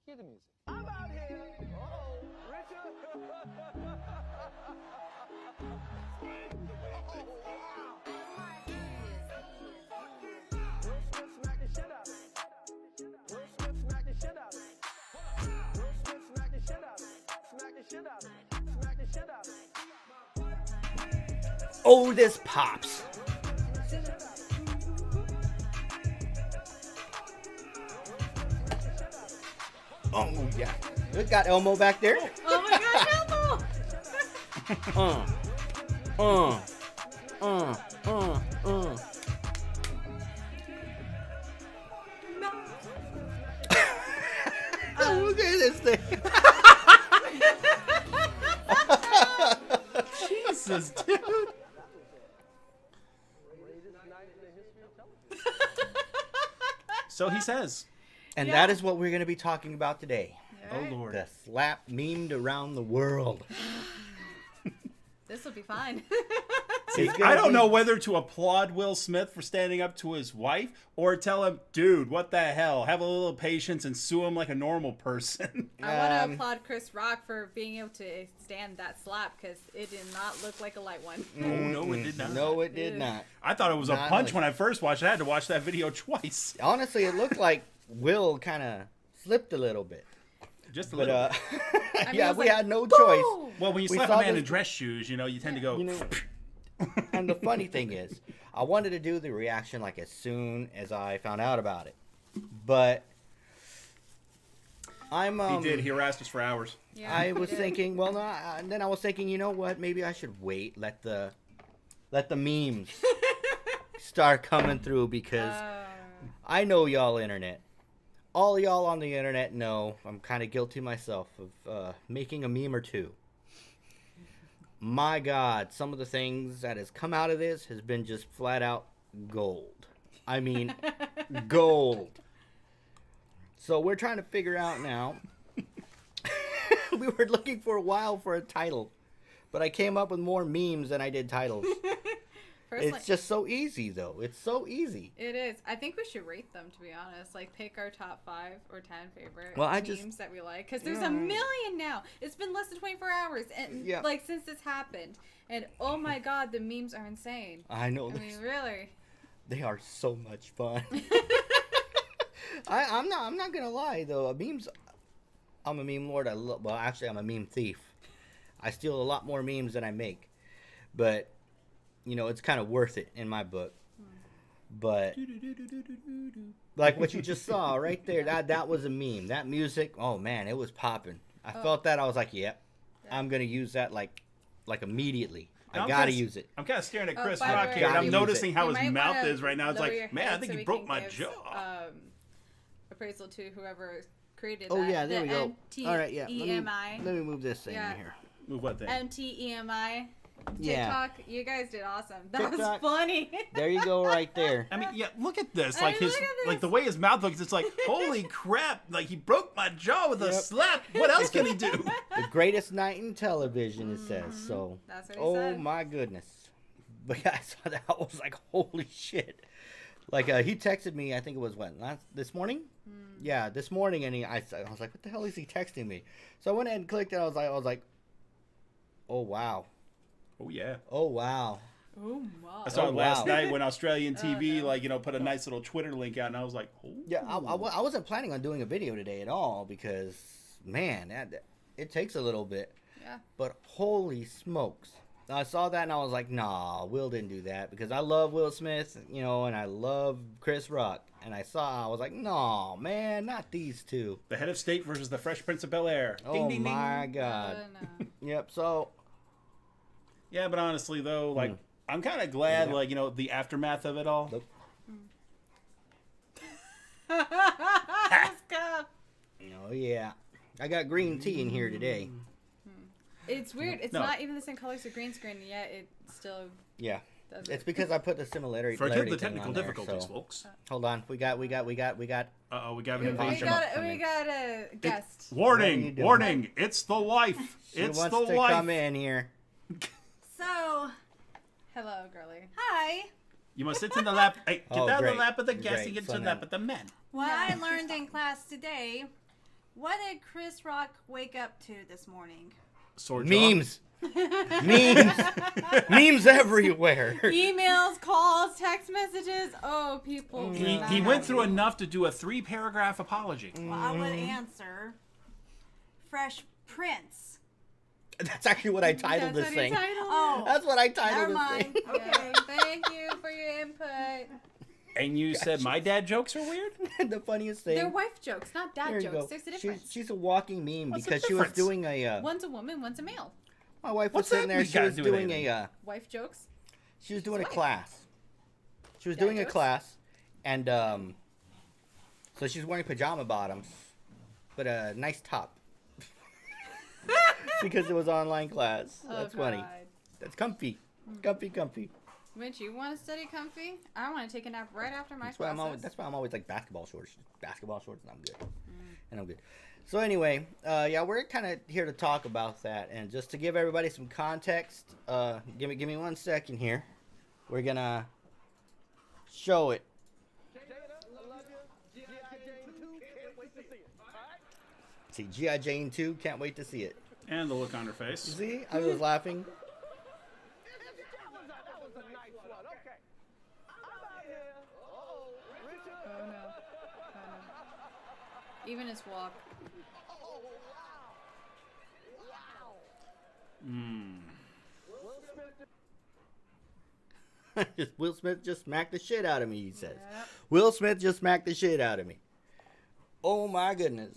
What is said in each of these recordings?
Hear the music. I'm out here. Oh, Richard. Will Smith smacked the shit out of him. Will Smith smacked the shit out of him. Will Smith smacked the shit out of him. Smack the shit out of him. Smack the shit out of him. Oh, this pops. Oh, yeah. We got Elmo back there. Oh my gosh, Elmo! Oh, look at this thing. Jesus, dude. So he says. And Yeah. that is what we're going to be talking about today. Oh, Lord. The slap memed around the world. This will be fine. It's gonna I don't be- know whether to applaud Will Smith for standing up to his wife or tell him, dude, what the hell? Have a little patience and sue him like a normal person. I want to applaud Chris Rock for being able to stand that slap because it did not look like a light one. Oh, no, it did not. No, it did Ew. not. I thought it was a Not punch like- when I first watched it. I had to watch that video twice. Honestly, it looked like Will kind of slipped a little bit. Just a But, little. mean, yeah, it was we like, had no choice. boom! Well, when you we slap saw a man this- in dress shoes, you know, you tend to go. You know, and the funny thing is, I wanted to do the reaction like as soon as I found out about it. But I'm He did. He harassed us for hours. Yeah, I was he did. thinking, well, no, and then I was thinking, you know what? Maybe I should wait, let the memes start coming through because I know y'all internet. All y'all on the internet know I'm kind of guilty myself of making a meme or two. My God, some of the things that has come out of this has been just flat out gold. I mean, gold. So we're trying to figure out now. We were looking for a while for a title, but I came up with more memes than I did titles. Personally, It's just so easy, though. It's so easy. it is. I think we should rate them, to be honest. Like, pick our top 5 or 10 favorite Well, I memes just- that we like. Because there's a million now. It's been less than 24 hours, and Yeah. like since this happened. And oh my God, the memes are insane. I know I this. mean, really. They are so much fun. I'm not gonna lie though. Memes. I'm a meme lord. Well, actually, I'm a meme thief. I steal a lot more memes than I make, but you know it's kind of worth it in my book. But like what you just saw right there, that was a meme. That music, oh man, it was popping. I felt that. I was like, yep, I'm gonna use that like immediately. I gotta use it. I'm kind of staring at Chris by the Rock way, here, and I'm you- noticing how You his might mouth wanna is right now. It's lower like, your man, I head think so he we broke can my give, jaw. Appraisal to whoever created Oh that. yeah, there the we go. All right, yeah. MTEMI. Let me move this thing Yeah. in here. Move what thing? MTEMI. Yeah. TikTok. You guys did awesome. That TikTok. was funny. There you go, right there. I mean, yeah, look at this. I Like mean, his, look at like this. the way his mouth looks. It's like, holy crap! Like he broke my jaw with a Yep. slap. What else can he do? The greatest night in television, it says. So, That's what he oh said. my goodness. But yeah, I saw that. I was like, holy shit. Like, he texted me, I think it was this morning? Yeah, this morning, and I was like, what the hell is he texting me? So I went ahead and clicked it. I was like, oh wow. Oh yeah. Oh wow. Oh my. I saw it last wow. night when Australian TV, no. like, you know, put a nice little Twitter link out, and I was like, oh. Yeah, I wasn't planning on doing a video today at all because, man, it takes a little bit. Yeah. But holy smokes. I saw that and I was like, nah, Will didn't do that because I love Will Smith, you know, and I love Chris Rock. And I was like, no, man, not these two. The head of state versus the Fresh Prince of Bel-Air. Oh Ding, ding, my ding. God. No. Yep, so, Yeah, but honestly, though, like, I'm kind of glad, Yeah. like, you know, the aftermath of it all. Nope. Let's go. Oh yeah. I got green tea in here today. It's weird. It's No. not even the same color as the green screen, yet it still Yeah. Does It's it? because I put the similarity. Forgive the thing technical on there, difficulties, so- folks. Hold on, we got. Uh-oh, we got an We invasion. got a guest. What are you Warning, doing? warning, it's the wife. She It's wants the to wife. come in here. So, Hello, girly. hi. You must sit in the lap. Hey, get Oh, out of great. the lap of the guest Great. and get So to the now- lap of the men. What I learned in class today, what did Chris Rock wake up to this morning? Sword Memes. Memes. Memes everywhere. Emails, calls, text messages. Oh, people. He went through enough to do a 3-paragraph apology. Well, I would answer Fresh Prince. That's actually what I titled That's this what thing. he titled Oh, That's what I titled never this mind. thing. Okay. Thank you for your input. And you said my dad jokes are weird? The funniest thing. They're wife jokes, not dad There you jokes. go. There's a difference. She's a walking meme What's the because she was difference? doing a. One's a woman, one's a male. My wife What's was sitting that there. got She to was do with doing anything? a. Wife jokes. She was doing a Wife. class. She was Dad doing a jokes? class, and so she's wearing pajama bottoms, but a nice top. Because it was online class. Oh, That's funny. God. That's comfy. Comfy. Mitch, you want to study comfy? I want to take a nap right after my That's why classes. that's why I'm always like basketball shorts, and I'm good, and I'm good. So anyway, yeah, we're kind of here to talk about that, and just to give everybody some context. Give me 1 second here. We're gonna show it. See, G.I. Jane 2, can't wait to see it. And the look on her face. See, I was laughing. That was a nice one. Okay. I'm out here. Uh-oh. Richard. Oh no. Oh, no. Even his walk. Oh, wow. Wow. Hmm. Will Smith. Will Smith just smacked the shit out of me, he says. Yep. Will Smith just smacked the shit out of me. Oh my goodness.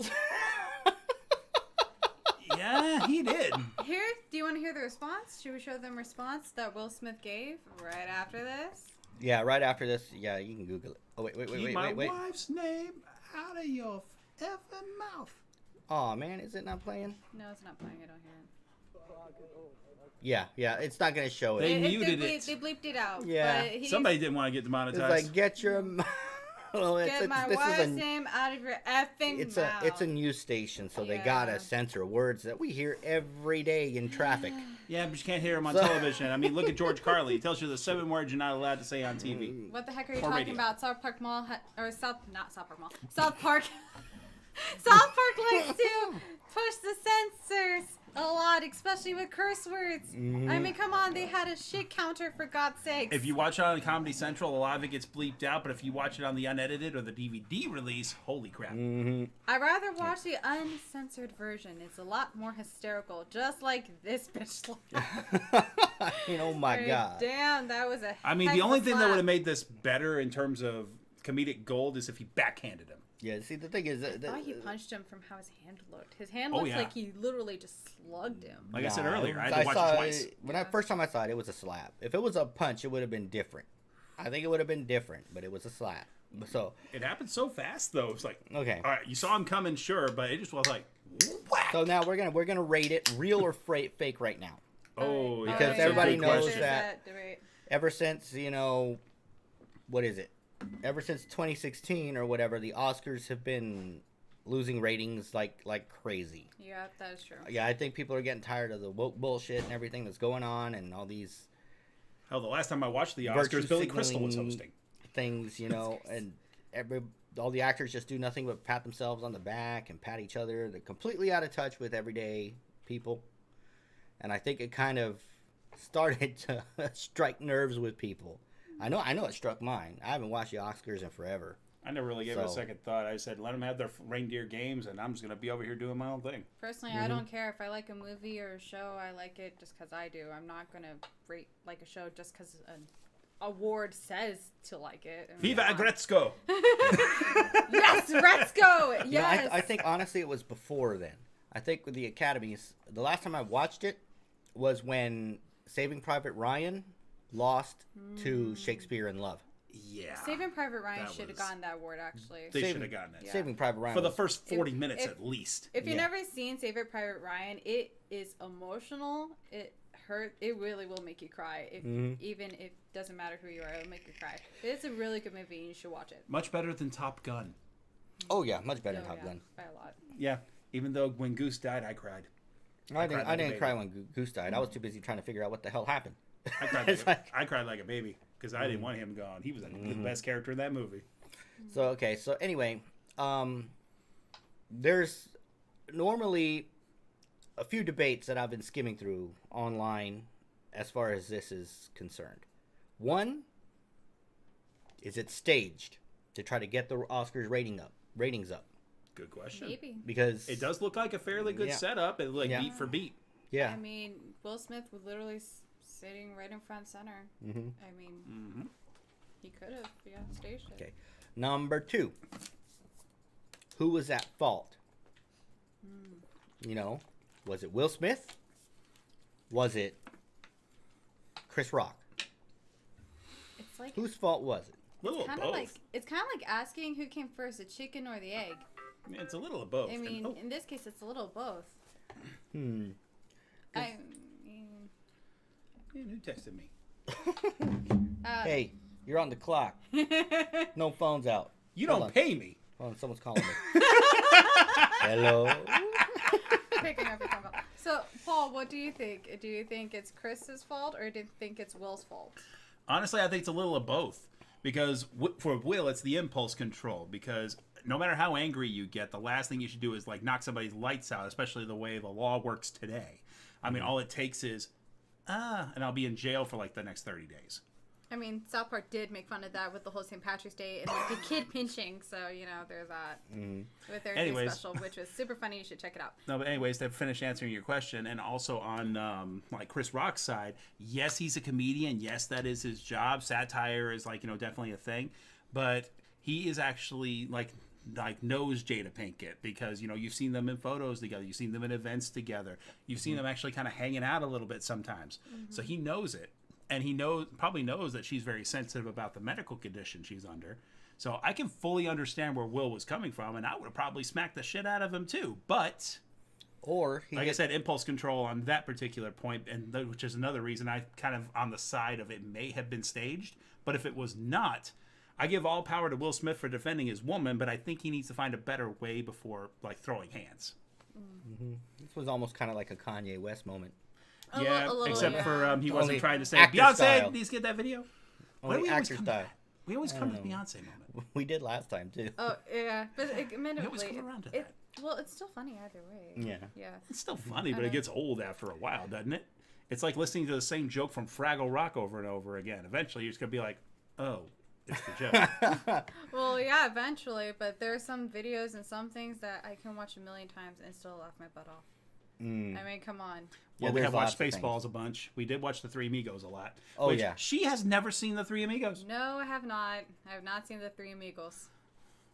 Yeah, he did. Here, do you want to hear the response? Should we show them response that Will Smith gave right after this? Yeah, right after this, yeah, you can Google it. Oh, wait. Keep my wife's name out of your effing mouth. Oh man, is it not playing? No, it's not playing. I don't hear Yeah, it's not gonna show They it. muted they it. They bleeped it out. Yeah. But he Somebody didn't want to get It's demonetized. like get your. Well, get my this wife's is a. name out of your effing It's mouth. a news station, so they Yeah. gotta censor words that we hear every day in traffic. Yeah, but you can't hear him on So- television. I mean, look at George Carlin. He tells you the 7 words you're not allowed to say on TV. What the heck are you Or talking radio. about? South Park Mall or not South Park Mall. South Park. South Park likes to push the censors a lot, especially with curse words. I mean, come on, they had a shit counter for God's sakes. If you watch it on Comedy Central, a lot of it gets bleeped out. But if you watch it on the unedited or the DVD release, holy crap! Mm-hmm. I'd rather watch the uncensored version. It's a lot more hysterical, just like this bitch. Oh my god. Damn, that was a. I mean, heck the of only a thing that slap. would have made this better in terms of comedic gold is if he backhanded him. Yeah. See, the thing is, I thought he punched him from how his hand looked. His hand Oh, looks yeah. like he literally just slugged him. Like I said earlier, I had I to watch saw it twice. When I first time I saw it, it was a slap. If it was a punch, it would have been different. I think it would have been different, but it was a slap. So It happened so fast, though. It's like, okay. all right, you saw him coming, sure, but it just was like, whack. So now we're gonna rate it real or fake right now. Oh, yeah, Because that's a everybody good knows question. that- debate. Ever since what is it? Ever since 2016 or whatever, the Oscars have been losing ratings like crazy. Yeah, that is true. Yeah, I think people are getting tired of the woke bullshit and everything that's going on and all these Hell, the last time I watched the Virtue Oscars, Billy Crystal was signaling- hosting. things, and all the actors just do nothing but pat themselves on the back and pat each other. They're completely out of touch with everyday people. And I think it kind of started to strike nerves with people. I know it struck mine. I haven't watched the Oscars in forever. I never really gave it a So- second thought. I said, let them have their reindeer games, and I'm just going to be over here doing my own thing. Personally, I don't care if I like a movie or a show. I like it just because I do. I'm not gonna rate like a show just because an award says to like it. I mean, Viva come on. Agretzko! Yes, let's go. Yes. You know, I think honestly it was before then. I think with the Academies, the last time I watched it was when Saving Private Ryan lost to Shakespeare in Love. Yeah. Saving Private Ryan That should have was- gotten that award actually. They Saving- should have gotten it. Yeah. Saving Private Ryan For the was- first 40 minutes if- at least. If you've Yeah. never seen Saving Private Ryan, it is emotional. It hurt. It really will make you cry. If, Even if it doesn't matter who you are, it'll make you cry. It's a really good movie, and you should watch it. Much better than Top Gun. Oh yeah, much better than Oh, Top yeah, Gun. by a lot. Yeah, even though when Goose died, I cried. I cried didn't. like I a didn't baby. cry when Goose died. I was too busy trying to figure out what the hell happened. I cried. It's like- I cried like a baby because I didn't want him gone. He was like the best character in that movie. So okay. So anyway, there's normally a few debates that I've been skimming through online as far as this is concerned. One, is it staged to try to get the Oscars ratings up? Good question. Maybe. Because It does look like a fairly good Yeah. setup, and like Yeah. beat for beat. Yeah. I mean, Will Smith was literally sitting right in front center. Mm-hmm. I mean, Mm-hmm. he could have, staged it. Okay. Number 2. Who was at fault? You know, was it Will Smith? Was it Chris Rock? It's like Oh, Whose fault was it? Little of kind both. of like it's kind of like asking who came first, the chicken or the egg. I mean, it's a little of both. I And- mean, oh, in this case, it's a little of both. Hmm. I mean, man, who texted me? Hey, you're on the clock. No phones out. You Hold don't on. pay me. Hold on, someone's calling me. Hello. picking up your phone call. So, Paul, what do you think? Do you think it's Chris's fault, or do you think it's Will's fault? Honestly, I think it's a little of both. Because for Will, it's the impulse control. Because no matter how angry you get, the last thing you should do is like knock somebody's lights out, especially the way the law works today. I mean, all it takes is, and I'll be in jail for like the next 30 days. I mean, South Park did make fun of that with the whole St. Patrick's Day and like a kid pinching. So there's that with their new Anyways. special, which was super funny. You should check it out. No, but anyways, to finish answering your question, and also on like Chris Rock's side, yes, he's a comedian. Yes, that is his job. Satire is like definitely a thing, but he is actually like knows Jada Pinkett because you've seen them in photos together, you've seen them in events together, you've seen them actually kind of hanging out a little bit sometimes. So he knows it, and he probably knows that she's very sensitive about the medical condition she's under. So I can fully understand where Will was coming from, and I would have probably smacked the shit out of him too. But Or he like I said, impulse control on that particular point, and which is another reason I kind of on the side of it may have been staged. But if it was not, I give all power to Will Smith for defending his woman, but I think he needs to find a better way before like throwing hands. this was almost kind of like a Kanye West moment. A little, except yeah. for he wasn't Only trying to say actor Beyonce style. needs to get that video. Why do Only we always actor come style. to that? We always come to the know. Beyonce moment. We did last time too. Oh yeah, but admittedly, always come around to it, well, it's still funny either way. Yeah. Yeah. It's still funny, but know. it gets old after a while, doesn't it? It's like listening to the same joke from Fraggle Rock over and over again. Eventually, you're just gonna be like, "Oh, it's the joke." Well, yeah, eventually, but there are some videos and some things that I can watch a million times and still laugh my butt off. I mean, come on. Yeah, Well, we there's have lots watched of things. Spaceballs a bunch. We did watch The Three Amigos a lot. Oh, which yeah. She has never seen The Three Amigos. No, I have not. I have not seen The Three Amigos.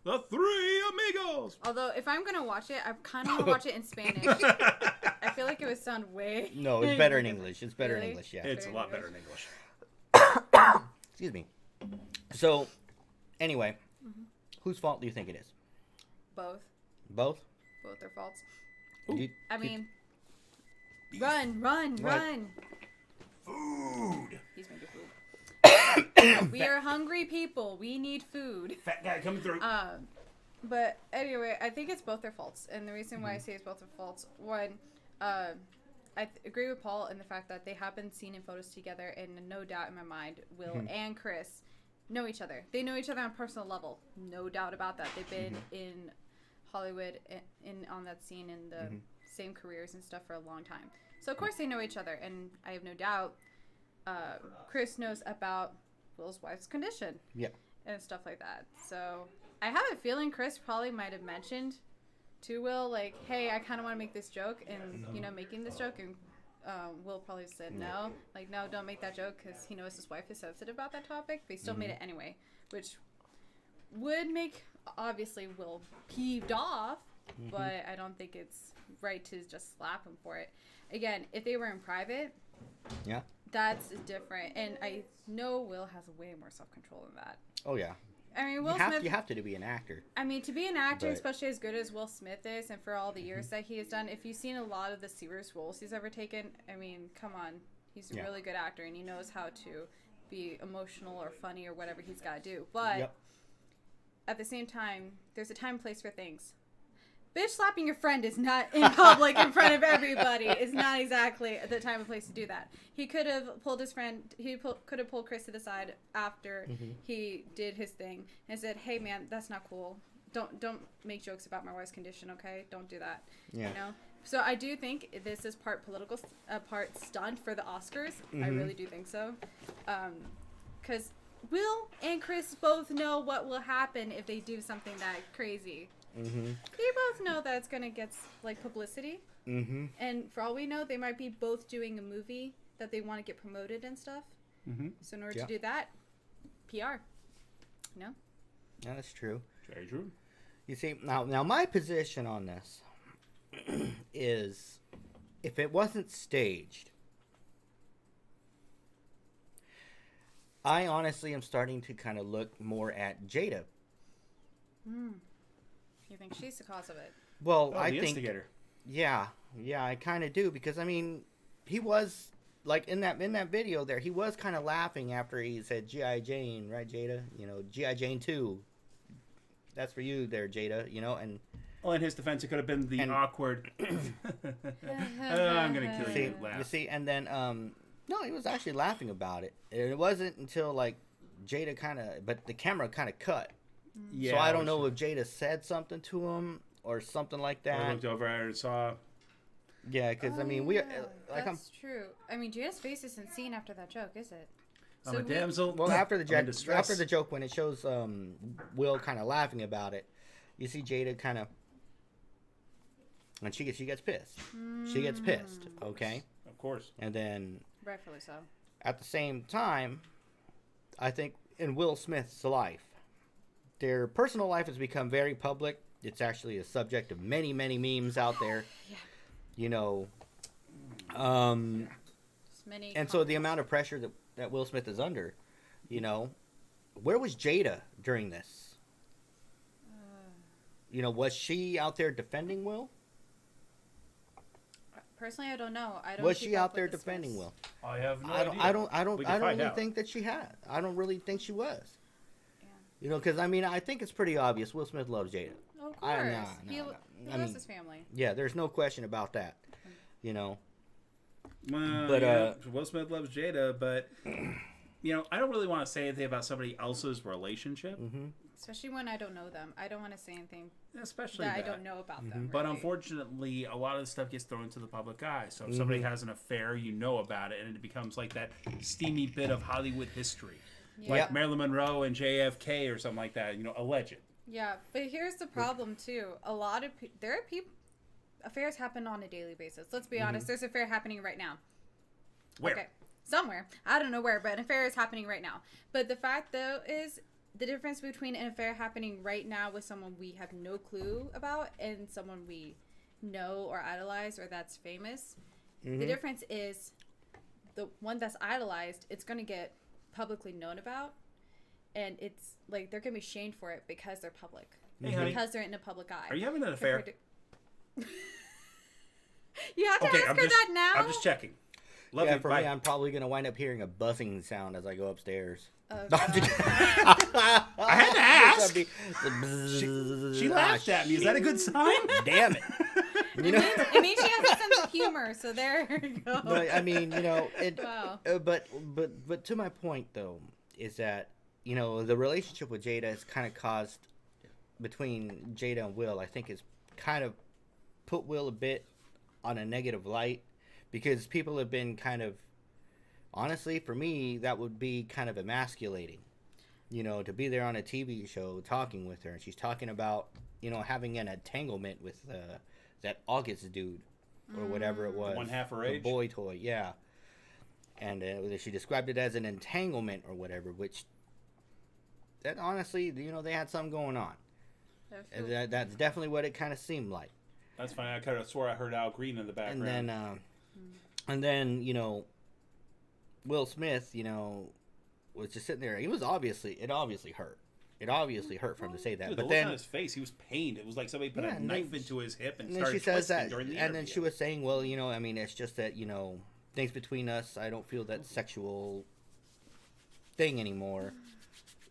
The Three Amigos! Although, if I'm gonna watch it, I kind of want to watch it in Spanish. I feel like it would sound way. No, it's better in English. It's better in Really? English. Yeah. It's a Very lot good. better in English. Excuse me. So, anyway, whose fault do you think it is? Both. Both? Both their faults. You- I mean, run. Food! He's making food. We are hungry people. We need food. Fat guy coming through. But anyway, I think it's both their faults. And the reason why I say it's both their faults, one, I agree with Paul in the fact that they have been seen in photos together, and no doubt in my mind, Will and Chris know each other. They know each other on a personal level. No doubt about that. They've been in Hollywood in on that scene in the same careers and stuff for a long time. So of course they know each other, and I have no doubt Chris knows about Will's wife's condition. Yeah. And stuff like that. So I have a feeling Chris probably might have mentioned to Will, like, hey, I kind of want to make this joke, and making this joke, and Will probably said no, like, no, don't make that joke, because he knows his wife is sensitive about that topic, but he still made it anyway, which would make obviously Will peeved off, but I don't think it's right to just slap him for it. Again, if they were in private, Yeah. that's different, and I know Will has way more self-control than that. Oh, yeah. I mean, You Will have, Smith. you have to be an actor. I mean, to be an actor, But- especially as good as Will Smith is, and for all the years that he has done, if you've seen a lot of the serious roles he's ever taken, I mean, come on, He's a Yeah. really good actor, and he knows how to be emotional or funny or whatever he's got to do. But Yep. at the same time, there's a time and place for things. Bitch slapping your friend is not in public in front of everybody. Is not exactly the time and place to do that. He could have pulled his friend. Could have pulled Chris to the side after he did his thing and said, "Hey, man, that's not cool. Don't make jokes about my wife's condition, okay? Don't do that." Yeah. You know. So I do think this is part political, part stunt for the Oscars. I really do think so, because Will and Chris both know what will happen if they do something that crazy. Mm-hmm. They both know that it's gonna get like publicity, Mm-hmm. and for all we know, they might be both doing a movie that they want to get promoted and stuff. Mm-hmm. So in order Yeah. to do that, PR. No. Yeah, that's true. Very true. You see, now my position on this is, if it wasn't staged, I honestly am starting to kind of look more at Jada. You think she's the cause of it? Well, Oh, I the think, instigator. yeah, I kind of do, because I mean, he was like in that video there, he was kind of laughing after he said G.I. Jane, right, Jada? You know, G.I. Jane 2. That's for you there, Jada. You know, and Well, in his defense, it could have been the And- awkward. I'm gonna kill see, you. Laugh. you see, and then no, he was actually laughing about it. It wasn't until like Jada kind of, but the camera kind of cut. Yeah, So I don't which- know if Jada said something to him or something like I that. looked over and saw. Yeah, because I mean, like I'm That's true. I mean, Jada's face isn't seen after that joke, is it? I'm a we- damsel. well after the I'm in joke, distress. after the joke when it shows Will kind of laughing about it, you see Jada kind of, and she gets pissed. She gets pissed. Okay, Of course. and then Rightfully so. at the same time, I think in Will Smith's life, their personal life has become very public. It's actually a subject of many, many memes out there. Yeah. You know, Just many. and so the amount of pressure that Will Smith is under, you know, where was Jada during this? You know, was she out there defending Will? Personally, I don't know. I don't. Was keep she up out there with the defending Smiths. Will? I have no I don't. idea. I don't We can really find out. think that she had. I don't really think she was. Yeah. You know, because I mean, I think it's pretty obvious. Will Smith loves Jada. Oh, of I- course. no, he no, no. he I loves mean- his family. Yeah, there's no question about that. You know. Well, But, yeah, Will Smith loves Jada, but you know, I don't really want to say anything about somebody else's relationship, Especially when I don't know them. I don't want to say anything especially that I that. don't know about them. But really. unfortunately, a lot of the stuff gets thrown to the public eye. So if somebody has an affair, you know about it, and it becomes like that steamy bit of Hollywood history, like Yeah. Marilyn Monroe and JFK or something like that. You know, alleged. Yeah, but here's the problem too. A lot of there are people. Affairs happen on a daily basis. Let's be honest. There's an affair happening right now. Where? Okay, somewhere. I don't know where, but an affair is happening right now. But the fact, though, is the difference between an affair happening right now with someone we have no clue about and someone we know or idolize or that's famous. The difference is the one that's idolized, it's going to get publicly known about. And it's like they're going to be shamed for it because they're public. Hey, honey, Because they're in a public eye. are you having an affair? Compared to- You have to Okay, ask I'm her just, that now? I'm just checking. Love Yeah, you. for Bye. me, I'm probably gonna wind up hearing a buzzing sound as I go upstairs. Oh, No, I'm just God. kidding. I had to ask. She She laughed at me. Is that a good sign? Damn it! You know, It means she has a sense of humor, so there you go. no, I mean, you know, it. Wow. But to my point though is that you know the relationship with Jada has kind of caused between Jada and Will. I think has kind of put Will a bit on a negative light because people have been kind of honestly for me that would be kind of emasculating. You know, to be there on a TV show talking with her and she's talking about you know having an entanglement with that August dude or whatever it was. One half her the age? boy toy, yeah. And she described it as an entanglement or whatever, which that honestly, you know, they had something going on. And that's definitely what it kind of seemed like. That's funny. I kind of swore I heard Al Green in the background. And then you know, Will Smith, you know, was just sitting there. It obviously hurt. It obviously hurt for him to say that. Dude, the but look then on his face, he was pained. It was like somebody put Yeah, a and knife then into his hip and And then started she says twisting that, during the and then interview. she was saying, well, you know, I mean, it's just that, you know, things between us. I don't feel that sexual thing anymore.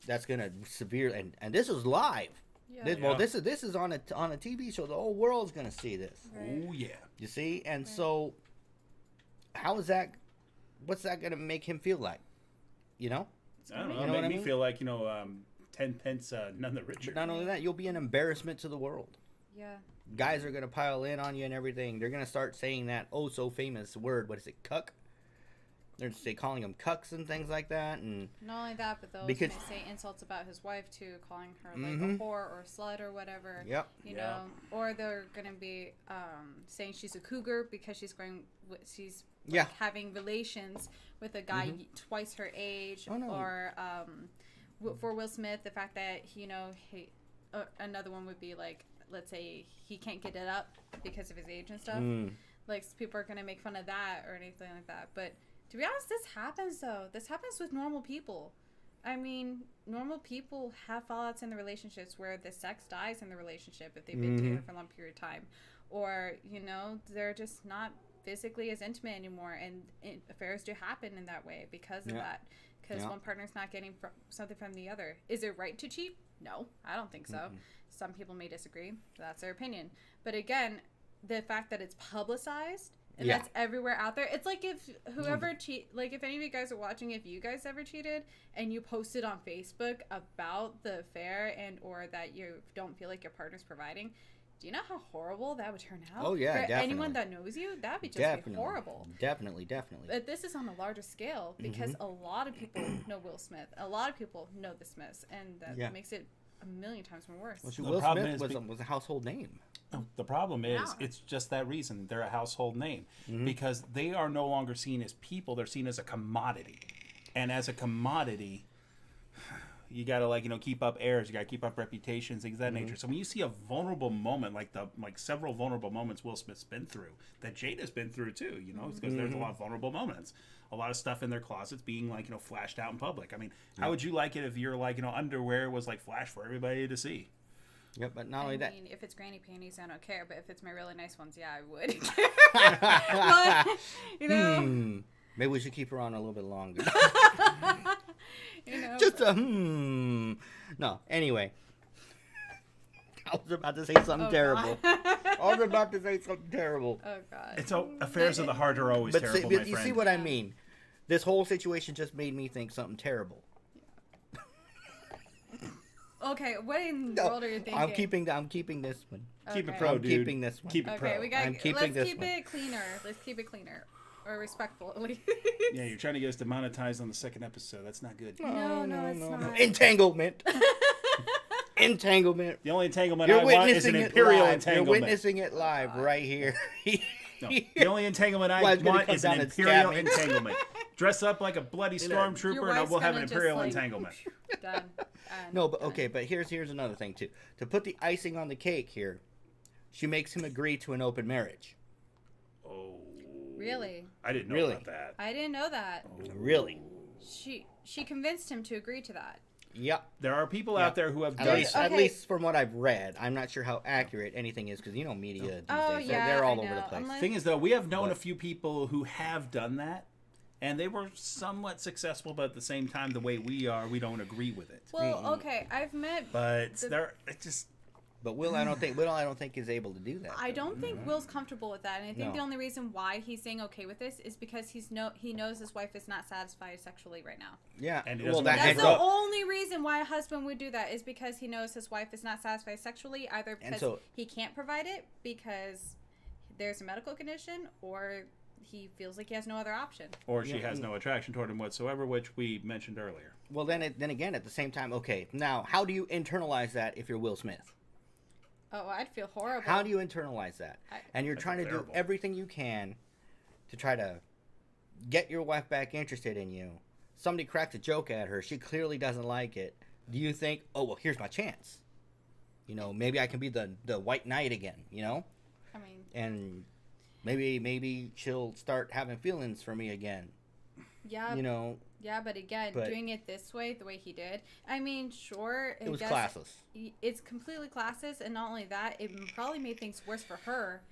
That's gonna severe and this is live. Yeah. Well, this is on a TV show. The whole world's gonna see this. Right. Oh yeah. You see, and so how is that? What's that gonna make him feel like? You know. I don't know. You It know made what I me mean? feel like 10 pence, none the richer. Not only that, you'll be an embarrassment to the world. Yeah. Guys are gonna pile in on you and everything. They're gonna start saying that oh so famous word. What is it? Cuck. They're calling them cucks and things like that, and Not only that, but they'll Because- say insults about his wife too, calling her like Mhm. a whore or a slut or whatever. yep. You Yeah. know, or they're gonna be saying she's a cougar because she's she's like, Yeah. having relations with a guy twice her age, Oh, no. or for Will Smith, the fact that he another one would be like, let's say he can't get it up because of his age and stuff. Mm. Like people are gonna make fun of that or anything like that. But to be honest, this happens though. This happens with normal people. I mean, normal people have fallouts in the relationships where the sex dies in the relationship if they've been together for a long period of time, or they're just not physically as intimate anymore, and affairs do happen in that way because of Yeah. that. Because Yeah. one partner's not getting something from the other. Is it right to cheat? No, I don't think so. Some people may disagree. That's their opinion. But again, the fact that it's publicized and Yeah. that's everywhere out there. It's like if whoever like if any of you guys are watching, if you guys ever cheated and you posted on Facebook about the affair and or that you don't feel like your partner's providing, do you know how horrible that would turn out? Oh, yeah, For definitely. anyone that knows you, that'd be just Definitely. be horrible. Definitely. But this is on a larger scale because a lot of people know Will Smith. A lot of people know the Smiths, and that Yeah. makes it a million times more worse. Well, The Will problem Smith is was a household name. The problem is, Yeah. it's just that reason. They're a household name. Mm-hmm. Because they are no longer seen as people, they're seen as a commodity. And as a commodity, you gotta keep up airs, you gotta keep up reputations, things of that Mm-hmm. nature. So when you see a vulnerable moment, like several vulnerable moments Will Smith's been through, that Jada's been through too, because there's a Mm-hmm. lot of vulnerable moments. A lot of stuff in their closets being flashed out in public. I mean, how would you like it if your underwear was flashed for everybody to see? Yep, but not I only that. mean, if it's granny panties, I don't care. But if it's my really nice ones, yeah, I would. But, Maybe we should keep her on a little bit longer. you know, Just a No, anyway. I was about to say something Oh, terrible. God. I was about to say something terrible. Oh God. It's affairs of the heart are always But, terrible, see, my you friend. see what I mean? This whole situation just made me think something terrible. Okay, what in the No, world are you thinking? I'm keeping this one. Keep it Okay. pro, I'm dude. keeping this one. Keep it Okay, pro. we got. I'm keeping Let's this keep one. it cleaner. Let's keep it cleaner, or respectful at least. Yeah, you're trying to get us demonetized on the second episode. That's not good. No, it's not. Entanglement. Entanglement. The only entanglement You're I want is witnessing an it imperial live. You're entanglement. witnessing it live right here. No, the only entanglement I Well, it's gonna want come is an down and stab imperial me. entanglement. Dress up like a bloody Your stormtrooper, and wife's we'll have an gonna just, imperial like, entanglement. Done. No, but okay, but here's another thing too. To put the icing on the cake here, she makes him agree to an open marriage. Oh, Really? I didn't know Really? about that. I didn't know that. Really? She convinced him to agree to that. Yep. There are people out there who have At done least, it. at Okay. least from what I've read, I'm not sure how accurate anything is because media these Oh, days yeah, they're all I over the know. place. I'm like- Thing is, though, we have known But- a few people who have done that, and they were somewhat successful, but at the same time, the way we are, we don't agree with it. Well, okay, I've met. But it just But Will, I don't think is able to do that. I though. don't think Will's comfortable with that, and I think No. the only reason why he's saying okay with this is because he knows his wife is not satisfied sexually right now. Yeah. And he well, doesn't that want That's and the go- only reason why a husband would do that is because he knows his wife is not satisfied sexually, either because so- he can't provide it because there's a medical condition, or he feels like he has no other option. or she Yeah. has no attraction toward him whatsoever, which we mentioned earlier. Well, then again, at the same time, okay. Now, how do you internalize that if you're Will Smith? Oh, I'd feel horrible. How do you internalize that? And you're I trying to feel do terrible. everything you can to try to get your wife back interested in you. Somebody cracks a joke at her. She clearly doesn't like it. Do you think, oh, well, here's my chance? Maybe I can be the white knight again, I mean, And maybe she'll start having feelings for me again, yeah, yeah, but again, but- doing it this way, the way he did, I mean, sure, It was guess classless. It's completely classless, and not only that, it probably made things worse for her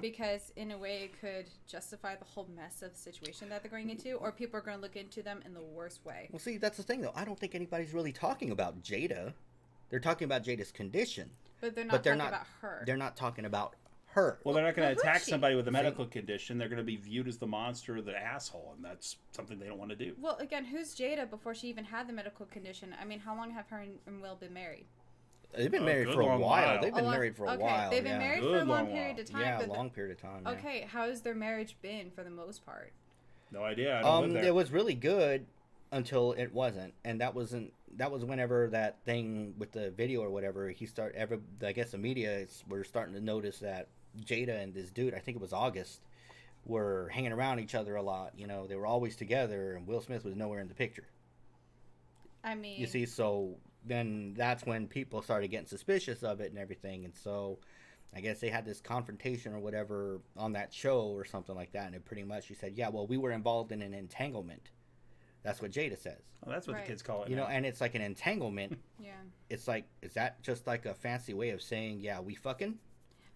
because in a way it could justify the whole mess of situation that they're going into, or people are going to look into them in the worst way. Well, see, that's the thing, though. I don't think anybody's really talking about Jada. They're talking about Jada's condition. But they're not talking about her. They're not talking about her. Well, they're not going to who's attack she? somebody with a medical condition. They're going to be viewed as the monster or the asshole, and that's something they don't want to do. Well, again, who's Jada before she even had the medical condition? I mean, how long have her and Will been married? They've been married good for a long while. while. They've been married for a while. They've been yeah. married Good for a long long period while. of time. Yeah, but a long period of time. Yeah. okay, how has their marriage been for the most part? No idea. I don't live there. It was really good until it wasn't, and that was whenever that thing with the video or whatever. I guess the media were starting to notice that Jada and this dude, I think it was August, were hanging around each other a lot. You know, they were always together, and Will Smith was nowhere in the picture. I mean, You see, so then that's when people started getting suspicious of it and everything, and so I guess they had this confrontation or whatever on that show or something like that, and it pretty much she said, yeah, well, we were involved in an entanglement. That's what Jada says. Well, that's what Right. the kids call it. You know, now. and it's like an entanglement. yeah. It's like, is that just like a fancy way of saying, yeah, we fucking?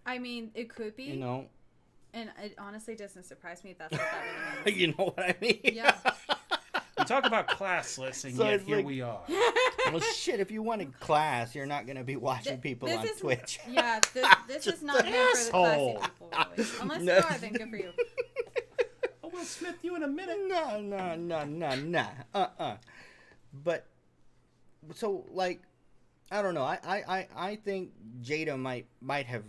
I mean, it could be. You know? And it honestly doesn't surprise me if that's what that really means. You know what I mean? Yeah. We talk about classless, and So yet it's here like- we are. Well, shit, if you wanted class, you're not going to be watching people This on is- Twitch. Yeah, this is not meant for the classy people, really. Unless No. you are, then good for you. Oh, Will Smith, you in a minute. No. But, so, like, I don't know. I think Jada might have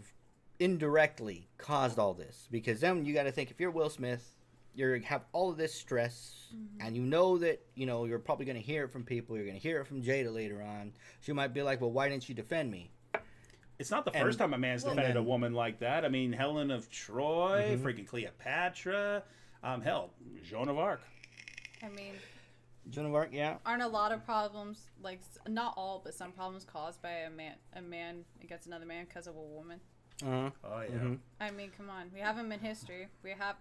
indirectly caused all this. Because then you got to think, if you're Will Smith, you have all of this stress, and you know that, you know, you're probably going to hear it from people. You're going to hear it from Jada later on. She might be like, well, why didn't you defend me? It's not the And- first time a man's well, defended a then- woman like that. I mean, Helen of Troy, freaking Cleopatra, hell, Joan of Arc. I mean, Joan of Arc, yeah. aren't a lot of problems, like, not all, but some problems caused by a man against another man because of a woman? Uh-huh. Oh yeah. Mhm. I mean, come on. We have them in history.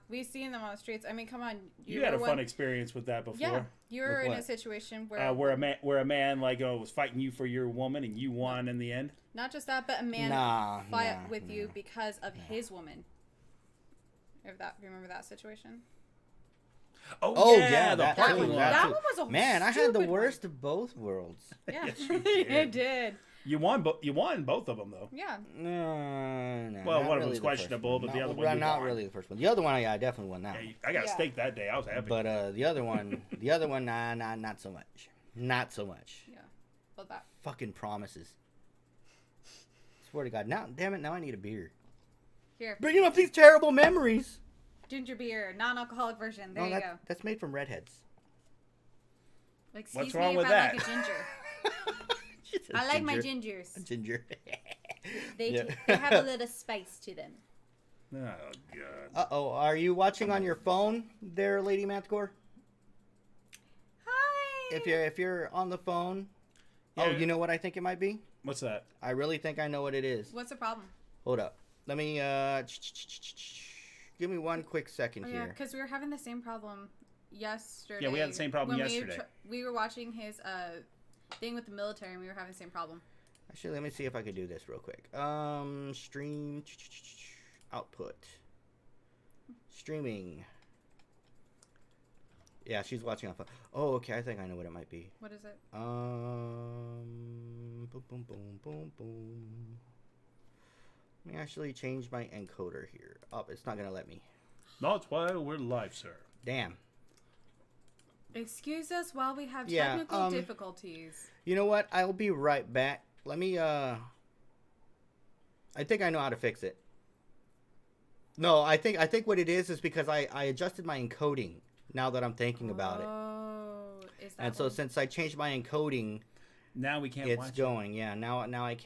We've seen them on the streets. I mean, come on. You had a were fun one- experience with that before. Yeah, you were With in a what? situation where Where a man like was fighting you for your woman and you won in the end. not just that, but a man fought with you because of his woman. Remember that situation? Oh, yeah, the that parking too, lot. That too. one was a Man, I had the stupid one. worst of both worlds. Yeah, Yes, you it did. You won. You won both of them though. Yeah. No, Well, not one of really them's the questionable, first but the other one well, you not won. really the first one. The other one, yeah, I definitely won that. Yeah, one. I got a Yeah. steak that day. I was happy. But the other one, nah, not so much. Not so much. Yeah. Love that. Fucking promises. Swear to God. Now, damn it, now I need a beer. Here, Bringing up these terrible memories. ginger beer, non-alcoholic version. There No, you go. that's made from redheads. Excuse What's wrong me with if I that? like a ginger. She said I like my ginger. gingers. Ginger. They Yeah. they have a little spice to them. Oh god. Uh-oh, are you watching on your phone there, Lady Manticore? Hi. If you're on the phone, oh, Yeah. you know what I think it might be? What's that? I really think I know what it is. What's the problem? Hold up. Let me give me one quick second Oh, here. yeah, because we were having the same problem yesterday. Yeah, we had the same problem when yesterday. We were watching his thing with the military, and we were having the same problem. Actually, let me see if I can do this real quick. Stream output. Streaming. Yeah, she's watching on phone. Oh, okay. I think I know what it might be. What is it? Boom, boom, boom, boom, boom. Let me actually change my encoder here. Oh, it's not gonna let me. That's why we're live, sir. Damn. Excuse us while we have Yeah, technical difficulties. You know what? I'll be right back. Let me, I think I know how to fix it. No, I think what it is because I adjusted my encoding now that I'm thinking about it. Oh, is that And so what- since I changed my encoding, Now we can't it's watch it. going. Yeah, now I can